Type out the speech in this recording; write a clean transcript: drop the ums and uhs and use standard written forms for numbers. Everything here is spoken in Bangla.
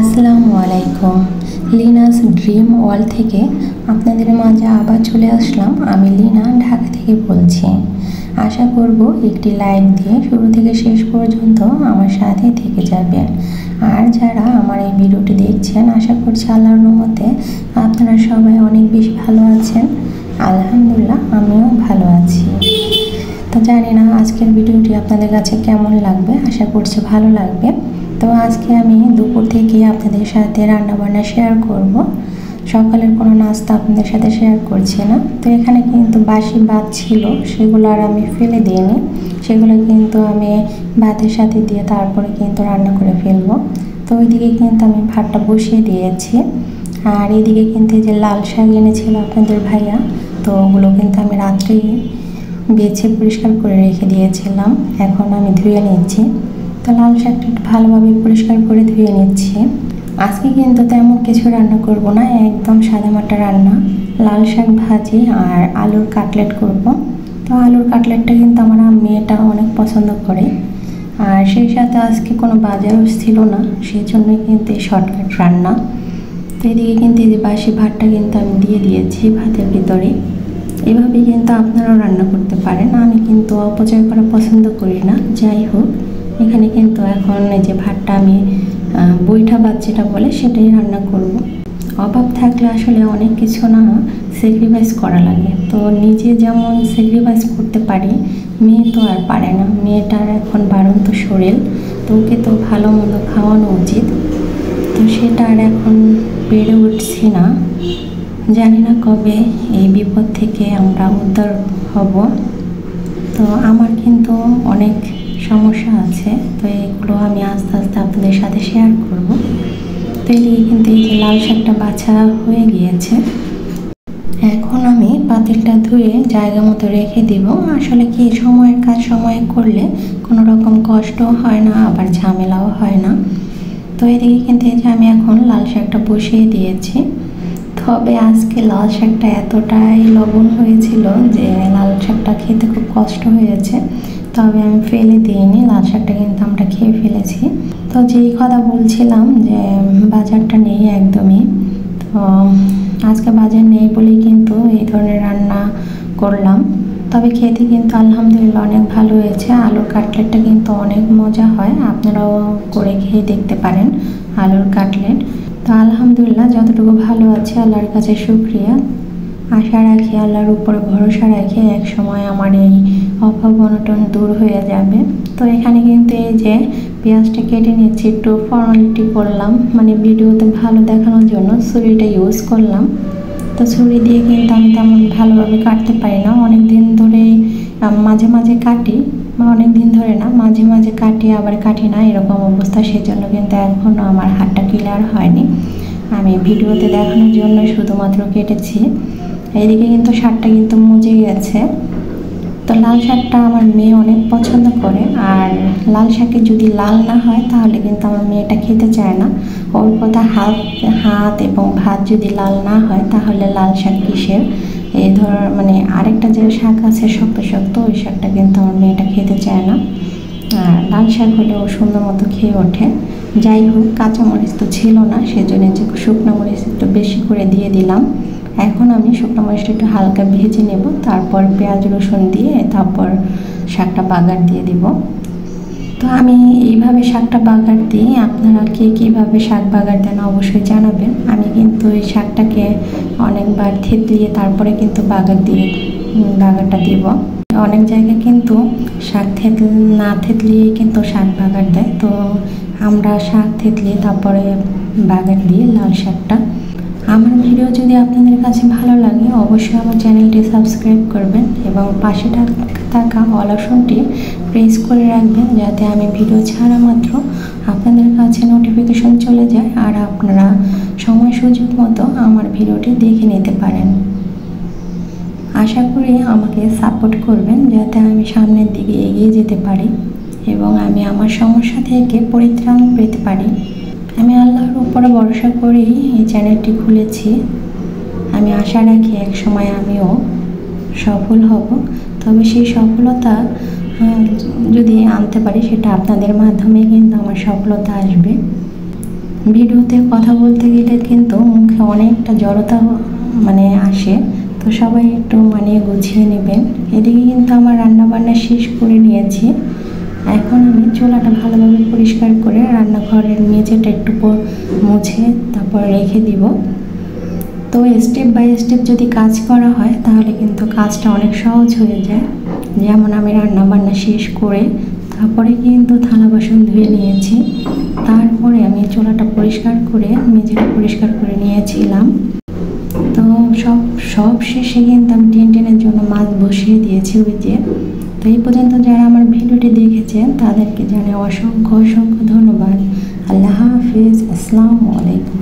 আসসালামু আলাইকুম। লিনাস ড্রিম ওয়ার্ল্ড থেকে আপনাদের মাঝে আবার চলে আসলাম। আমি লিনা ঢাকা থেকে বলছি। আশা করব একটি লাইক দিয়ে শুরু থেকে শেষ পর্যন্ত আমার সাথে থেকে যাবেন। আর যারা আমার এই ভিডিওটি দেখছেন, আশা করছি আল্লাহর রহমতে আপনারা সবাই অনেক বেশি ভালো আছেন। আলহামদুলিল্লাহ, আমিও ভালো আছি। তো জানি না আজকের ভিডিওটি আপনাদের কাছে কেমন লাগবে, আশা করছি ভালো লাগবে। তো আজকে আমি দুপুর থেকে আপনাদের সাথে রান্নাবান্না শেয়ার করব। সকালের কোনো নাস্তা আপনাদের সাথে শেয়ার করছি না। তো এখানে কিন্তু বাসি ভাত ছিল, সেগুলো আর আমি ফেলে দিইনি। সেগুলো কিন্তু আমি ভাতের সাথে দিয়ে তারপরে কিন্তু রান্না করে ফেলবো। তো ওইদিকে কিন্তু আমি ভাতটা বসিয়ে দিয়েছি। আর এদিকে কিন্তু এই যে লাল শাক এনেছিল আপনাদের ভাইয়া, তো ওগুলো কিন্তু আমি রাত্রেই বেছে পরিষ্কার করে রেখে দিয়েছিলাম। এখন আমি ধুয়ে নিচ্ছি। তো লাল শাকটা একটু ভালোভাবে পরিষ্কার করে ধুয়ে নিচ্ছি। আজকে কিন্তু তেমন কিছু রান্না করব না, একদম সাদামাটা রান্না। লাল শাক ভাজি আর আলুর কাটলেট করব। তো আলুর কাটলেটটা কিন্তু আমার মেয়েটা অনেক পছন্দ করে। আর সেই সাথে আজকে কোনো বাজারও ছিল না, সেই জন্যই কিন্তু এই শর্টকাট রান্না। তো এদিকে কিন্তু এই যে বাসি ভাতটা কিন্তু আমি দিয়ে দিয়েছি ভাতের ভিতরে। এভাবেই কিন্তু আপনারাও রান্না করতে পারেন। আমি কিন্তু অপচয় করা পছন্দ করি না। যাই হোক, এখানে কিন্তু এখন এই যে ভাতটা আমি বৈঠা ভাত যেটা বলে সেটাই রান্না করব। অভাব থাকলে আসলে অনেক কিছু না স্যাক্রিফাইস করা লাগে। তো নিজে যেমন স্যাক্রিফাইস করতে পারি, মেয়ে তো আর পারে না। মেয়েটার এখন বাড়ন্ত শরীর, তো ওকে তো ভালো মন্দ খাওয়ানো উচিত। তো সেটা আর এখন পেরে উঠছি না। জানি না কবে এই বিপদ থেকে আমরা উদ্ধার হব। তো আমার কিন্তু অনেক সমস্যা আছে, তো এগুলো আমি আস্তে আস্তে আপনাদের সাথে শেয়ার করব। তো এদিকে কিন্তু এই যে লাল শাকটা বাছা হয়ে গিয়েছে। এখন আমি পাতিলটা ধুয়ে জায়গা মতো রেখে দিব। আসলে কি, সময়ের কাজ সময়ে করলে কোনো রকম কষ্টও হয় না, আবার ঝামেলাও হয় না। তো এদিকে কিন্তু এই যে আমি এখন লাল শাকটা বসিয়ে দিয়েছি। তবে আজকে লাল শাকটা এতটাই লবণ হয়েছিল যে লাল শাকটা খেতে খুব কষ্ট হয়েছে। তবে আমি ফেলে দিইনি, লাল শাকটা কিন্তু আমরা খেয়ে ফেলেছি। তো যেই কথা বলছিলাম যে বাজারটা নেই একদমই, তো আজকে বাজার নেই বলেই কিন্তু এই ধরনের রান্না করলাম। তবে খেতে কিন্তু আলহামদুলিল্লাহ অনেক ভালো হয়েছে। আলুর কাটলেটটা কিন্তু অনেক মজা হয়, আপনারাও করে খেয়ে দেখতে পারেন আলুর কাটলেট। তো আলহামদুলিল্লাহ যতটুকু ভালো আছে আল্লাহর কাছে শুকরিয়া। আশা রাখি, আল্লাহর উপরে ভরসা রাখি, এক সময় আমার এই অভাব অনটন দূর হয়ে যাবে। তো এখানে কিন্তু এই যে পেঁয়াজটা কেটে নিচ্ছি, একটু ফর্মালিটি করলাম, মানে ভিডিওতে ভালো দেখানোর জন্য ছুরিটা ইউজ করলাম। তো ছুরি দিয়ে কিন্তু আমি তেমন ভালোভাবে কাটতে পারি না। অনেক দিন ধরে মাঝে মাঝে কাটি, অনেক দিন ধরে না, মাঝে মাঝে কাটি আবার কাটি না, এরকম অবস্থা। সেজন্য কিন্তু এখনও আমার হাতটা ক্লিয়ার হয়নি। আমি ভিডিওতে দেখানোর জন্য শুধুমাত্র কেটেছি। এইদিকে কিন্তু শাকটা কিন্তু মজে গেছে। তো লাল শাকটা আমার মেয়ে অনেক পছন্দ করে। আর লাল শাকে যদি লাল না হয় তাহলে কিন্তু আমার মেয়েটা খেতে চায় না। ওর কথা, হাত এবং ভাত যদি লাল না হয় তাহলে লাল শাক কিসের। এই মানে আরেকটা যে শাক আছে শক্ত শক্ত, ওই শাকটা কিন্তু আমার মেয়েটা খেতে চায় না। আর লাল শাক হলে ও সুন্দর মতো খেয়ে ওঠে। যাই হোক, কাঁচামরিচ তো ছিল না, সেজন্য যে শুকনো মরিচ একটু বেশি করে দিয়ে দিলাম। এখন আমি শুকনো মরিচটা একটু হালকা ভেজে নেব, তারপর পেঁয়াজ রসুন দিয়ে তারপর শাকটা বাগার দিয়ে দিব। তো আমি এইভাবে শাকটা বাগার দিই। আপনারা কে কীভাবে শাক বাগার দেন অবশ্যই জানাবেন। আমি কিন্তু এই শাকটাকে অনেকবার থেতলিয়ে তারপরে কিন্তু বাগারটা দিব। অনেক জায়গায় কিন্তু শাক না থেতলিয়ে কিন্তু শাক বাগার দেয়। তো আমরা শাক থেতলিয়ে তারপরে বাগার দিই লাল শাকটা। আমার ভিডিও যদি আপনাদের কাছে ভালো লাগে অবশ্যই আমার চ্যানেলটি সাবস্ক্রাইব করবেন এবং পাশে থাকা অল অপশনটি প্রেস করে রাখবেন, যাতে আমি ভিডিও ছাড়া মাত্র আপনাদের কাছে নোটিফিকেশন চলে যায় আর আপনারা সময় সুযোগ মতো আমার ভিডিওটি দেখে নিতে পারেন। আশা করি আমাকে সাপোর্ট করবেন, যাতে আমি সামনের দিকে এগিয়ে যেতে পারি এবং আমি আমার সমস্যা থেকে পরিত্রাণ পেতে পারি। আমি আল্লাহর উপরে ভরসা করেই এই চ্যানেলটি খুলেছি। আমি আশা রাখি এক সময় আমিও সফল হব। তবে সেই সফলতা যদি আনতে পারি, সেটা আপনাদের মাধ্যমে কিন্তু আমার সফলতা আসবে। ভিডিওতে কথা বলতে গেলে কিন্তু মুখে অনেকটা জড়তা আসে, তো সবাই একটু গুছিয়ে নেবেন। এদিকে কিন্তু আমার রান্নাবান্না শেষ করে নিয়েছি। এখন আমি চুলাটা ভালোভাবে পরিষ্কার করে রান্নাঘরের মেঝেটা একটু মুছে তারপর রেখে দিব। তো স্টেপ বাই স্টেপ যদি কাজ করা হয় তাহলে কিন্তু কাজটা অনেক সহজ হয়ে যায়। যেমন আমি রান্নাবান্না শেষ করে তারপরে কিন্তু থালা বাসন ধুয়ে নিয়েছি, তারপরে আমি চুলাটা পরিষ্কার করে মেঝেটা পরিষ্কার করে নিয়েছিলাম। তো সব শেষে কিন্তু আমি টেনের জন্য মাছ বসিয়ে দিয়েছি ওই যে। তো এই পর্যন্ত যারা আমার ভিডিওটি দেখেছেন তাদেরকে জানাই অসংখ্য অসংখ্য ধন্যবাদ। আল্লাহ হাফিজ, আসসালামু আলাইকুম।